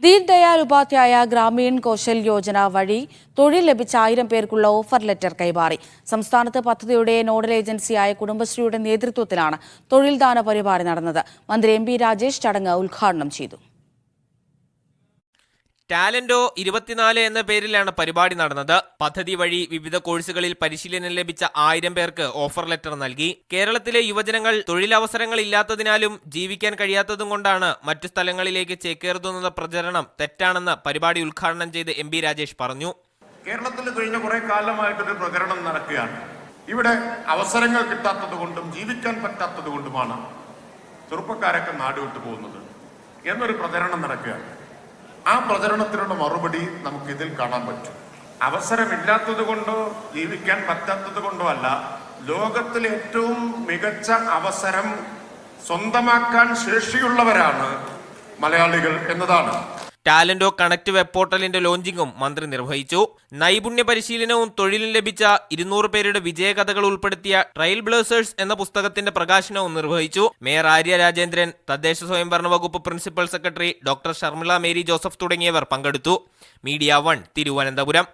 ദീൻ ദയാൽ ഉപാധ്യായ ഗ്രാമീൺ കൗശൽ യോജന വഴി തൊഴിൽ ലഭിച്ച 1000 പേർക്കുള്ള ഓഫർ ലെറ്റർ കൈമാറി. സംസ്ഥാനത്ത് പദ്ധതിയുടെ നോഡൽ ഏജൻസിയായ കുടുംബശ്രീയുടെ നേതൃത്വത്തിലാണ് തൊഴിൽദാന പരിപാടി നടന്നത്. മന്ത്രി എം.പി. രാജേഷ് ചടങ്ങ് ഉദ്ഘാടനം ചെയ്തു. ടാലന്റോ 24 എന്ന പേരിലാണ് പരിപാടി നടന്നത്. പദ്ധതി വഴി വിവിധ കോഴ്സുകളിൽ പരിശീലനം ലഭിച്ച 1000 പേർക്ക് ഓഫർ ലെറ്റർ നൽകി. കേരളത്തിലെ യുവജനങ്ങൾ തൊഴിലവസരങ്ങൾ ഇല്ലാത്തതിനാലും ജീവിക്കാൻ കഴിയാത്തതും കൊണ്ടാണ് മറ്റു സ്ഥലങ്ങളിലേക്ക് ചേക്കേറുന്ന പ്രചരണം തെറ്റാണെന്ന് പരിപാടി ഉദ്ഘാടനം ചെയ്ത് എം.പി. രാജേഷ് പറഞ്ഞു. കേരളത്തിൽ കഴിഞ്ഞ കുറെ കാലമായിട്ടൊരു പ്രചരണം നടക്കുകയാണ്. ഇവിടെ അവസരങ്ങൾ കിട്ടാത്തത് കൊണ്ടും ജീവിക്കാൻ പറ്റാത്തത് കൊണ്ടുമാണ് ചെറുപ്പക്കാരൊക്കെ നാടുവിട്ടു പോകുന്നത് എന്നൊരു പ്രചരണം നടക്കുകയാണ്. ആ പ്രചരണത്തിനുള്ള മറുപടി നമുക്ക് ഇതിൽ കാണാൻ പറ്റും. അവസരമില്ലാത്തത് കൊണ്ടോ ജീവിക്കാൻ പറ്റാത്തത് കൊണ്ടോ അല്ല, ലോകത്തിലെ ഏറ്റവും മികച്ച അവസരം സ്വന്തമാക്കാൻ ശേഷിയുള്ളവരാണ് മലയാളികൾ എന്നതാണ്. ടാലന്റോ കണക്ട് വെബ് പോർട്ടലിന്റെ ലോഞ്ചിങ്ങും മന്ത്രി നിർവഹിച്ചു. നൈപുണ്യ പരിശീലനവും തൊഴിലും ലഭിച്ച 200 പേരുടെ വിജയകഥകൾ ഉൾപ്പെടുത്തിയ ട്രയൽ ബ്ലേസേഴ്സ് എന്ന പുസ്തകത്തിന്റെ പ്രകാശനവും നിർവഹിച്ചു. മേയർ ആര്യ രാജേന്ദ്രൻ, തദ്ദേശ സ്വയംഭരണ വകുപ്പ് principal secretary doctor Sharmila Mary Joseph തുടങ്ങിയവർ പങ്കെടുത്തു. മീഡിയ 1 തിരുവനന്തപുരം.